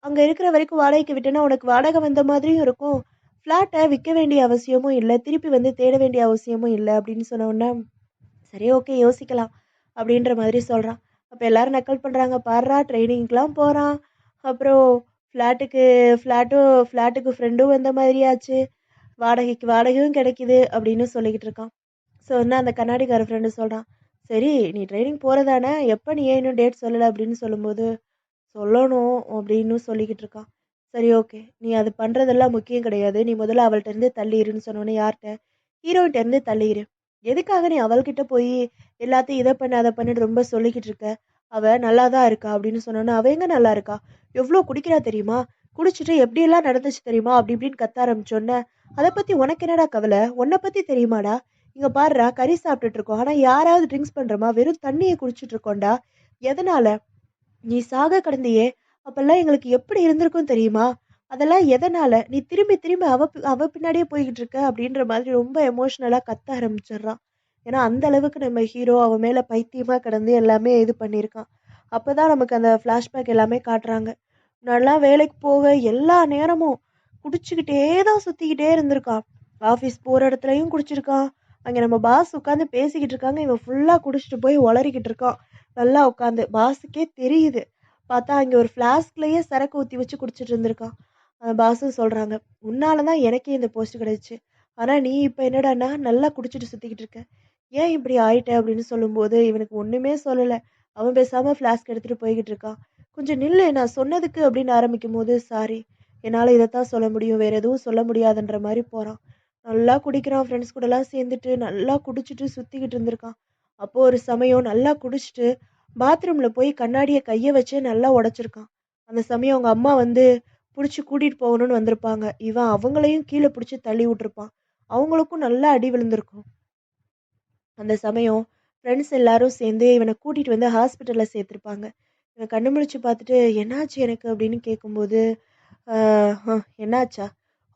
அங்க இருக்கிற வரைக்கும் வாடகைக்கு விட்டேன்னா, உனக்கு வாடகை வந்த மாதிரியும் இருக்கும். ஃப்ளாட்ட விக்க வேண்டிய அவசியமும் இல்ல. திருப்பி வந்து தேட வேண்டிய அவசியமும் இல்ல." அப்படின்னு சொன்ன உடனே, "சரி ஓகே யோசிக்கலாம்." அப்படின்ற மாதிரி சொல்றான். அப்ப எல்லாரும் நக்கல் பண்றாங்க. "பார்றா ட்ரெய்னிங்க்குலாம் போறான். அப்புறம் ஃப்ளாட்டுக்கு ஃப்ளாட்டுக்கு ஃப்ரெண்டும் வந்த மாதிரி ஆச்சு. வாடகைக்கு வாடகையும் கிடைக்குது" அப்படின்னு சொல்லிக்கிட்டு இருக்கான். சொன்னா அந்த கண்ணாடிக்கார ஃப்ரெண்டு சொல்றான். "சரி நீ ட்ரெய்னிங் போறதானே? எப்ப நீ ஏன் இன்னும் டேட் சொல்லல?" அப்படின்னு சொல்லும்போது, "சொல்லணும்" அப்படின்னு சொல்லிக்கிட்டு இருக்கான். "சரி ஓகே. நீ அது பண்றதெல்லாம் முக்கியம் கிடையாது. நீ முதல்ல அவள்ட்ட இருந்து தள்ளி இருன்னு" சொன்னோனே, "யார்ட்ட?" "ஹீரோயின்ட்ட இருந்து தள்ளி இரு. எதுக்காக நீ அவள்கிட்ட போயி எல்லாத்தையும் இத பண்ணு, அத பண்ணுன்னு ரொம்ப சொல்லிக்கிட்டு இருக்க? அவ நல்லா தான் இருக்கா" அப்படின்னு சொன்னோனே, "அவ எங்க நல்லா இருக்கா? எவ்ளோ குடிக்கிறா தெரியுமா? குடிச்சிட்டு எப்படியெல்லாம் நடந்துச்சு தெரியுமா?" அப்படி இப்படின்னு கத்த ஆரம்பிச்சோன்னே, "அத பத்தி உனக்கு என்னடா கவல? உன்ன பத்தி தெரியுமாடா? இங்க பார்றா கறி சாப்பிட்டுட்டு இருக்கோம். ஆனா யாராவது ட்ரிங்க்ஸ் பண்றோமா? வெறும் தண்ணிய குடிச்சிட்டு இருக்கோம்டா. எதனால? நீ சாக கிடந்தியே! அப்பல்லாம் எங்களுக்கு எப்படி இருந்திருக்கும் தெரியுமா? அதெல்லாம் எதனால? நீ திரும்பி திரும்பி அவ பின்னாடியே போய்க்கிட்டு இருக்க" அப்படின்ற மாதிரி ரொம்ப எமோஷனலா கத்த ஆரம்பிச்சிடுறான். ஏன்னா அந்த அளவுக்கு நம்ம ஹீரோ அவன் மேல பைத்தியமா கிடந்து எல்லாமே இது பண்ணியிருக்கான். அப்பதான் நமக்கு அந்த ஃப்ளாஷ்பேக் எல்லாமே காட்டுறாங்க. முன்னாடிலாம் வேலைக்கு போக எல்லா நேரமும் குடிச்சுக்கிட்டே தான் சுத்திக்கிட்டே இருந்திருக்கான். ஆஃபீஸ் போற இடத்துலயும் குடிச்சிருக்கான். அங்க நம்ம பாஸ் உட்காந்து பேசிக்கிட்டு இருக்காங்க. இவன் ஃபுல்லா குடிச்சிட்டு போய் உளறிக்கிட்டு இருக்கான். நல்லா உட்காந்து. பாஸுக்கே தெரியுது. பார்த்தா அங்க ஒரு ஃப்ளாஸ்க்லயே சரக்கு ஊத்தி வச்சு குடிச்சிட்டு இருந்திருக்கான். அந்த பாஸும் சொல்றாங்க, "உன்னால தான் எனக்கே இந்த போஸ்ட் கிடைச்சுச்சு. ஆனா நீ இப்ப என்னடான்னா நல்லா குடிச்சிட்டு சுத்திக்கிட்டு இருக்க. ஏன் இப்படி ஆயிட்ட?" அப்படின்னு சொல்லும்போது இவனுக்கு ஒண்ணுமே சொல்லல. அவன் பேசாம ஃப்ளாஸ்க் எடுத்துட்டு போய்கிட்டு இருக்கான். "கொஞ்சம் நில்லு நான் சொன்னதுக்கு" அப்படின்னு ஆரம்பிக்கும்போது, "சாரி. என்னால இதத்தான் சொல்ல முடியும். வேற எதுவும் சொல்ல முடியாதுன்ற" மாரி போறான். நல்லா குடிக்கிறான். ஃப்ரெண்ட்ஸ் கூடலாம் சேர்ந்துட்டு நல்லா குடிச்சிட்டு சுத்திக்கிட்டு இருந்திருக்கான். அப்போ ஒரு சமயம் நல்லா குடிச்சிட்டு பாத்ரூம்ல போய் கண்ணாடிய கைய வச்சு நல்லா உடைச்சிருக்கான். அந்த சமயம் அவங்க அம்மா வந்து புடிச்சு கூட்டிட்டு போகணும்னு வந்திருப்பாங்க. இவன் அவங்களையும் கீழ புடிச்சு தள்ளி விட்டுருப்பான். அவங்களுக்கும் நல்லா அடி விழுந்திருக்கும். அந்த சமயம் ஃப்ரெண்ட்ஸ் எல்லாரும் சேர்ந்து இவன கூட்டிட்டு வந்து ஹாஸ்பிட்டல்ல சேர்த்திருப்பாங்க. இவன் கண்ணு முழிச்சு பார்த்துட்டு, "என்னாச்சு எனக்கு?" அப்படின்னு கேட்கும்போது, "ஆ என்னாச்சா?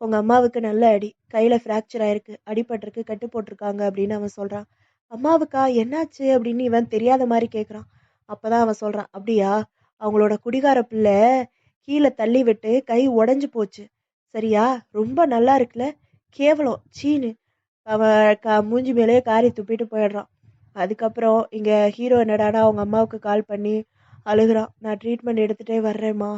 உங்க அம்மாவுக்கு நல்ல அடி. கையில ஃப்ராக்சர் ஆயிருக்கு. அடிபட்டிருக்கு. கட்டு போட்டுருக்காங்க" அப்படின்னு அவன் சொல்றான். "அம்மாவுக்கா? என்னாச்சு?" அப்படின்னு இவன் தெரியாத மாரி கேட்குறான். அப்பதான் அவன் சொல்றான், அப்படியா, அவங்களோட குடிகார பிள்ளை கீழே தள்ளி விட்டு கை உடைஞ்சு போச்சு. சரியா, ரொம்ப நல்லா இருக்குல்ல, கேவலம் சீனு. அவன் மூஞ்சி மேலேயே காரி துப்பிட்டு போயிடுறான். அதுக்கப்புறம் இங்க ஹீரோ என்னடானா அவங்க அம்மாவுக்கு கால் பண்ணி அழுகுறான். நான் ட்ரீட்மெண்ட் எடுத்துட்டே வர்றேம்மா,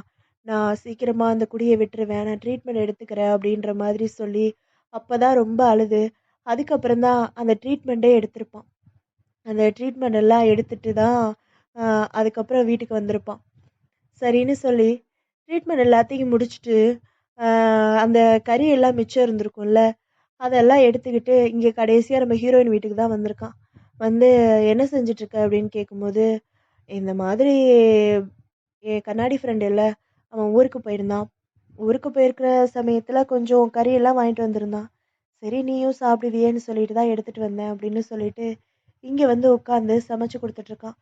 நான் சீக்கிரமா அந்த குடியை விட்டுருவேன், நான் ட்ரீட்மெண்ட் எடுத்துக்கிறேன் அப்படின்ற மாதிரி சொல்லி அப்பதான் ரொம்ப அழுது அதுக்கப்புறம் தான் அந்த ட்ரீட்மெண்ட்டே எடுத்திருப்பான். அந்த ட்ரீட்மெண்ட் எல்லாம் எடுத்துட்டு தான் அதுக்கப்புறம் வீட்டுக்கு வந்திருப்பான். சரின்னு சொல்லி ட்ரீட்மெண்ட் எல்லாத்தையும் முடிச்சுட்டு அந்த கறி எல்லாம் மிச்சம் இருந்திருக்கும்ல, அதெல்லாம் எடுத்துக்கிட்டு இங்கே கடைசியாக நம்ம ஹீரோயின் வீட்டுக்கு தான் வந்திருக்கான். வந்து என்ன செஞ்சுட்டு இருக்க அப்படின்னு கேட்கும்போது, இந்த மாதிரி என் கண்ணாடி ஃப்ரெண்ட் இல்லை, அவன் ஊருக்கு போயிருந்தான். ஊருக்கு போயிருக்கிற சமயத்தில் கொஞ்சம் கறியெல்லாம் வாங்கிட்டு வந்திருந்தான். சரி நீயும் சாப்பிடுவியேன்னு சொல்லிட்டு தான் எடுத்துட்டு வந்தேன் அப்படின்னு சொல்லிட்டு இங்கே வந்து உட்காந்து சமைச்சு கொடுத்துட்ருக்கான்.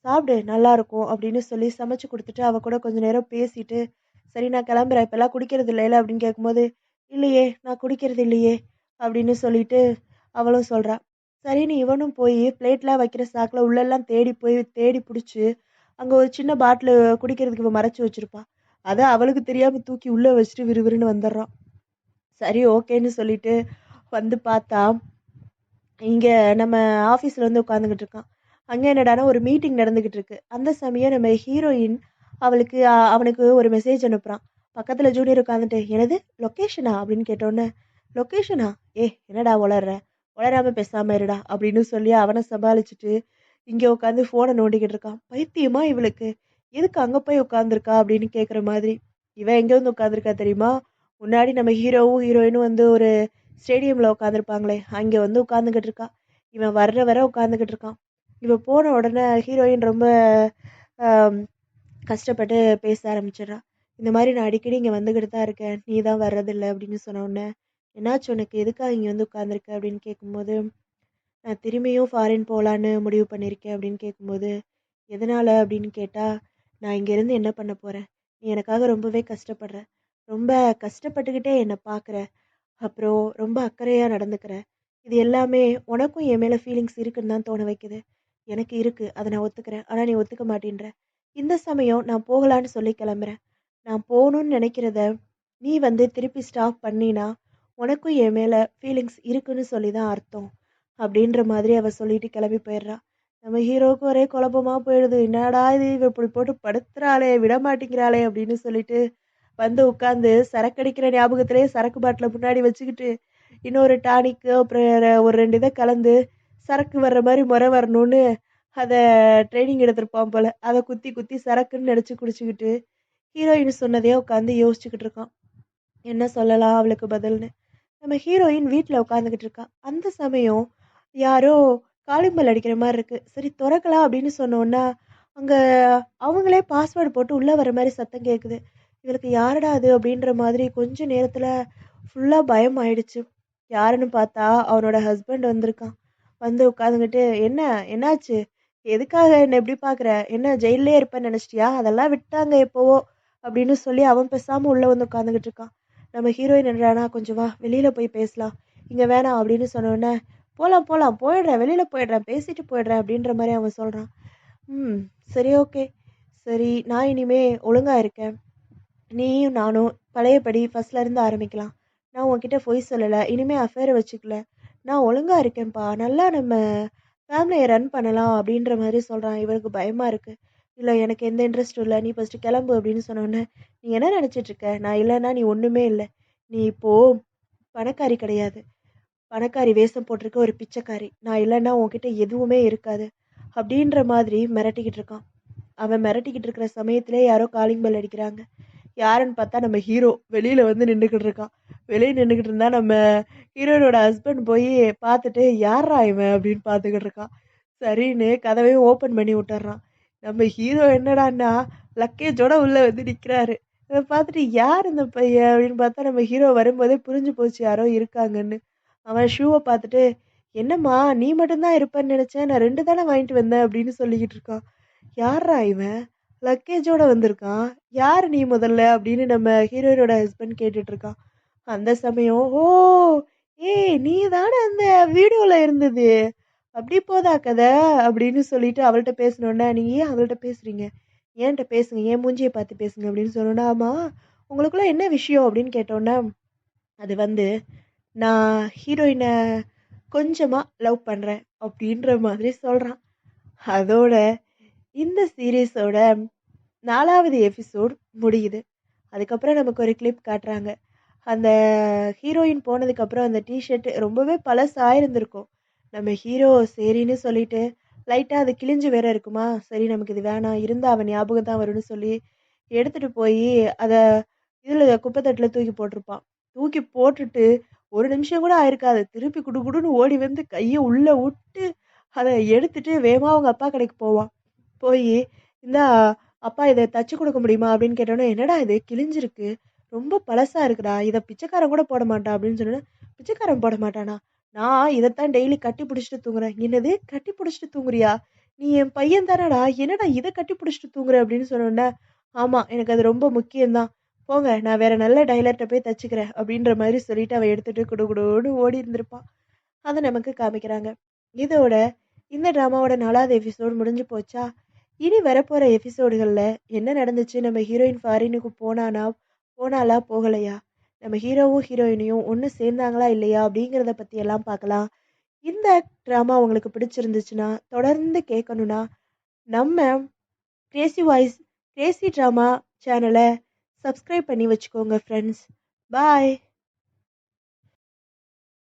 சாப்பிடு நல்லா இருக்கும் அப்படின்னு சொல்லி சமைச்சு கொடுத்துட்டு அவ கூட கொஞ்ச நேரம் பேசிட்டு, சரி நான் கிளம்புறேன், இப்பெல்லாம் குடிக்கிறது இல்லைல அப்படின்னு கேட்கும்போது, இல்லையே நான் குடிக்கிறது இல்லையே அப்படின்னு சொல்லிட்டு அவளும் சொல்றா. சரின்னு இவனும் போய் பிளேட்லாம் வைக்கிற சாக்கில் உள்ளெல்லாம் தேடி போய் தேடி பிடிச்சி அங்கே ஒரு சின்ன பாட்டில் குடிக்கிறதுக்கு இவன் மறைச்சி வச்சிருப்பா. அதை அவளுக்கு தெரியாம தூக்கி உள்ள வச்சுட்டு விறுவிறுன்னு வந்துடுறான். சரி ஓகேன்னு சொல்லிட்டு வந்து பார்த்தா இங்க நம்ம ஆஃபீஸ்ல வந்து உட்காந்துக்கிட்டு இருக்கான். அங்க என்னடான்னா ஒரு மீட்டிங் நடந்துகிட்டு இருக்கு. அந்த சமயம் நம்ம ஹீரோயின் அவனுக்கு ஒரு மெசேஜ் அனுப்புறான். பக்கத்துல ஜூனியர் உட்காந்துட்டு, "என்னது லொகேஷனா?" அப்படின்னு கேட்டோன்னே, "லொகேஷனா? என்னடா உளர்ற? உளராம பேசாம இருடா" அப்படின்னு சொல்லி அவனை சமாளிச்சுட்டு இங்க உட்காந்து ஃபோனை நோண்டிக்கிட்டு இருக்கான். பைத்தியமா இவளுக்கு? எதுக்கு அங்க போய் உட்காந்துருக்கா அப்படின்னு கேட்குற மாதிரி. இவன் எங்க வந்து உட்காந்துருக்கா தெரியுமா? முன்னாடி நம்ம ஹீரோவும் ஹீரோயினும் வந்து ஒரு ஸ்டேடியம்ல உட்காந்துருப்பாங்களே, அங்க வந்து உட்காந்துக்கிட்டு இருக்கா. இவன் வர்ற வர உட்காந்துக்கிட்டு இருக்கான். இவன் போன உடனே ஹீரோயின் ரொம்ப ஆம், கஷ்டப்பட்டு பேச ஆரம்பிச்சிடுறா. இந்த மாதிரி நான் அடிக்கடி இங்கே வந்துக்கிட்டு தான் இருக்கேன், நீ தான் வர்றதில்லை அப்படின்னு சொன்ன உடனே, என்னாச்சு உனக்கு, எதுக்காக இங்கே வந்து உட்காந்துருக்க அப்படின்னு கேட்கும்போது, நான் திரும்பியும் ஃபாரின் போகலான்னு முடிவு பண்ணியிருக்கேன் அப்படின்னு கேட்கும்போது, எதனால அப்படின்னு கேட்டால், நான் இங்கேருந்து என்ன பண்ண போகிறேன், நீ எனக்காக ரொம்பவே கஷ்டப்படுற, ரொம்ப கஷ்டப்பட்டுக்கிட்டே என்னை பார்க்குற, அப்புறம் ரொம்ப அக்கறையாக நடந்துக்கிற, இது எல்லாமே உனக்கும் என் மேலே ஃபீலிங்ஸ் இருக்குன்னு தான் தோண வைக்குது. எனக்கு இருக்கு, அதை நான் ஒத்துக்கிறேன், ஆனால் நீ ஒத்துக்க மாட்டேன்ற. இந்த சமயம் நான் போகலான்னு சொல்லி கிளம்புறேன். நான் போகணும்னு நினைக்கிறத நீ வந்து திருப்பி ஸ்டாப் பண்ணினா உனக்கும் என் மேலே ஃபீலிங்ஸ் இருக்குன்னு சொல்லி தான் அர்த்தம் அப்படின்ற மாதிரி அவ சொல்லிட்டு கிளம்பி போயிடுறா. நம்ம ஹீரோவுக்கு ஒரே குழப்பமா போயிடுது. என்னடா இது, இவ இப்படி போட்டு படுத்துறாளே, விட மாட்டேங்கிறாளே அப்படின்னு சொல்லிட்டு வந்து உட்காந்து சரக்கு அடிக்கிற ஞாபகத்திலேயே சரக்கு பாட்டில முன்னாடி வச்சுக்கிட்டு இன்னொரு டானிக்கு அப்புறம் ஒரு 2 இதை கலந்து சரக்கு வர்ற மாதிரி முறை வரணும்னு அதை ட்ரைனிங் எடுத்திருப்பான் போல. அதை குத்தி குத்தி சரக்குன்னு நினச்சி குடிச்சுக்கிட்டு ஹீரோயின் சொன்னதையே உட்காந்து யோசிச்சுக்கிட்டு இருக்கான். என்ன சொல்லலாம் அவளுக்கு பதில்னு. நம்ம ஹீரோயின் வீட்டில் உட்காந்துக்கிட்டு இருக்கா. அந்த சமயம் யாரோ காலிங் பெல் அடிக்கிற மாதிரி இருக்கு. சரி திறக்கலாம் அப்படின்னு சொன்னோன்னா அங்கே அவங்களே பாஸ்வேர்டு போட்டு உள்ளே வர மாதிரி சத்தம் கேட்குது. இவளுக்கு யாரடா அது அப்படின்ற மாதிரி கொஞ்ச நேரத்தில் ஃபுல்லாக பயம் ஆயிடுச்சு. யாருன்னு பார்த்தா அவனோட ஹஸ்பண்ட் வந்திருக்கான். வந்து உட்காந்துக்கிட்டு, என்னாச்சு, எதுக்காக என்ன எப்படி பார்க்குற, என்ன ஜெயிலே இருப்பேன்னு நினச்சிட்டியா, அதெல்லாம் விட்டாங்க எப்போவோ அப்படின்னு சொல்லி அவன் பேசாமல் உள்ளே வந்து உட்காந்துக்கிட்டு இருக்கான். நம்ம ஹீரோயின் என்னடானா, கொஞ்சம் வா வெளியில் போய் பேசலாம், இங்கே வேணாம் அப்படின்னு சொன்னோடனே, போகலாம் போகலாம், போயிடுறேன், வெளியில் போயிடுறேன், பேசிட்டு போயிடுறேன் அப்படின்ற மாதிரி அவன் சொல்கிறான். சரி ஓகே, சரி நான் இனிமே ஒழுங்கா இருக்கேன், நீயும் நானும் பழையபடி ஃபர்ஸ்ட்லேருந்து ஆரம்பிக்கலாம், நான் உன்கிட்ட பொய் சொல்லலை, இனிமேல் அஃபேரை வச்சுக்கல, நான் ஒழுங்கா இருக்கேன்ப்பா, நல்லா நம்ம ஃபேமிலியை ரன் பண்ணலாம் அப்படின்ற மாதிரி சொல்கிறான். இவருக்கு பயமாக இருக்குது. இல்லை எனக்கு எந்த இன்ட்ரெஸ்ட்டும் இல்லை, நீ ஃபஸ்ட்டு கிளம்பு அப்படின்னு சொன்னோன்னே, நீ என்ன நினச்சிட்டு இருக்க, நான் இல்லைன்னா நீ ஒன்றுமே இல்லை, நீ இப்போது பணக்காரி கிடையாது, பணக்காரி வேஷம் போட்டிருக்க ஒரு பிச்சைக்காரி, நான் இல்லைன்னா உன்கிட்ட எதுவுமே இருக்காது அப்படின்ற மாதிரி மிரட்டிக்கிட்டு இருக்கான். அவன் மிரட்டிக்கிட்டு இருக்கிற சமயத்திலே யாரோ காலிங் பெல் அடிக்கிறாங்க. யாருன்னு பார்த்தா நம்ம ஹீரோ வெளியில் வந்து நின்றுக்கிட்டு இருக்கான். வெளியே நின்றுக்கிட்டு இருந்தா நம்ம ஹீரோயினோட ஹஸ்பண்ட் போய் பார்த்துட்டு, யாரா இவன் அப்படின்னு பார்த்துக்கிட்டு இருக்கான். சரின்னு கதவையும் ஓப்பன் பண்ணி விட்டுறான். நம்ம ஹீரோ என்னடான்னா லக்கேஜோட உள்ள வந்து நிற்கிறாரு. இதை பார்த்துட்டு யார் இந்த பையன் அப்படின்னு பார்த்தா நம்ம ஹீரோ வரும்போதே புரிஞ்சு போச்சு யாரோ இருக்காங்கன்னு. அவன் ஷூவை பார்த்துட்டு, என்னம்மா நீ மட்டும்தான் இருப்பேன்னு நினச்சேன், நான் 2 தானே வாங்கிட்டு வந்தேன் அப்படின்னு சொல்லிக்கிட்டு இருக்கான். யார்ரா இவன், லக்கேஜோட வந்திருக்கான், யார் நீ முதல்ல அப்படின்னு நம்ம ஹீரோயினோட ஹஸ்பண்ட் கேட்டுட்டு இருக்கான். அந்த சமயம், ஓ ஏய் நீ தானே அந்த வீடியோல இருந்தது, அப்படி போதா கதை அப்படின்னு சொல்லிட்டு அவள்கிட்ட பேசினோன்னே, நீங்க ஏன் அவள்கிட்ட பேசுறீங்க? என்கிட்ட பேசுங்க, என் மூஞ்சிய பார்த்து பேசுங்க அப்படின்னு சொன்னோன்னே, ஆமா உங்களுக்குள்ள என்ன விஷயம் அப்படின்னு கேட்டோன்னே, அது வந்து நான் ஹீரோயின கொஞ்சமா லவ் பண்றேன் அப்படின்ற மாதிரி சொல்றான். அதோட இந்த சீரிஸோட 4வது எபிசோட் முடியுது. அதுக்கப்புறம் நமக்கு ஒரு கிளிப் காட்டுறாங்க. அந்த ஹீரோயின் போனதுக்கப்புறம் அந்த டீ ஷர்ட் ரொம்பவே பழசா இருந்திருக்கும். நம்ம ஹீரோ சரின்னு சொல்லிட்டு, லைட்டா அது கிழிஞ்சு வேற இருக்குமா, சரி நமக்கு இது வேணாம், இருந்தா அவன் ஞாபகம் தான் வரும்னு சொல்லி எடுத்துட்டு போயி அத இதுல குப்பை தட்டுல தூக்கி போட்டிருப்பான். தூக்கி போட்டுட்டு 1 நிமிஷம் கூட ஆயிருக்காது. திருப்பி குடுகுடுன்னு ஓடி வந்து கைய உள்ள வுட்டு, அத எடுத்துட்டு வேகமா அவங்க அப்பா கடைக்கு போவான். போயி, "இந்தா அப்பா இத தச்சு குடுக்க முடியுமா?" அப்படின்னு கேட்டோனே, "என்னடா இது கிழிஞ்சிருக்கு. ரொம்ப பழசா இருக்குடா. இத பிச்சைக்காரன் கூட போட மாட்டான்." அப்படின்னு சொன்னோனே, "பிச்சைக்காரன் போட மாட்டானா? நான் இதத்தான் டெய்லி கட்டி புடிச்சுட்டு தூங்குறேன்." "என்னது கட்டி புடிச்சுட்டு தூங்குறியா? நீ என் பையன் தானடா. என்னடா இத கட்டி புடிச்சுட்டு தூங்குற?" அப்படின்னு சொன்னோனே, "ஆமா, எனக்கு அது ரொம்ப முக்கியம் தான். போங்க நான் வேற நல்ல டைலர்ட்ட போய் தச்சுக்கிறேன்." அப்படின்ற மாரி சொல்லிட்டு அவன் எடுத்துட்டு குடுகுடுன்னு ஓடி இருந்திருப்பான். அத நமக்கு காமிக்கிறாங்க. இதோட இந்த ட்ராமாவோட 4வது எபிசோட் முடிஞ்சு போச்சா? இனி வரப்போற எபிசோடுகள்ல என்ன நடந்துச்சு? நம்ம ஹீரோயின் ஃபாரினுக்கு போனாளா? போகலையா? நம்ம ஹீரோவும் ஹீரோயினியும் ஒண்ணு சேர்ந்தாங்களா? இல்லையா? அப்படிங்கிறத பத்தி எல்லாம் பார்க்கலாம். இந்த ட்ராமா உங்களுக்கு பிடிச்சிருந்துச்சுன்னா, தொடர்ந்து கேட்கணும்னா, நம்ம கிரேசி வாய்ஸ் கிரேசி ட்ராமா சேனல சப்ஸ்கிரைப் பண்ணி வச்சுக்கோங்க ஃப்ரெண்ட்ஸ். பாய்.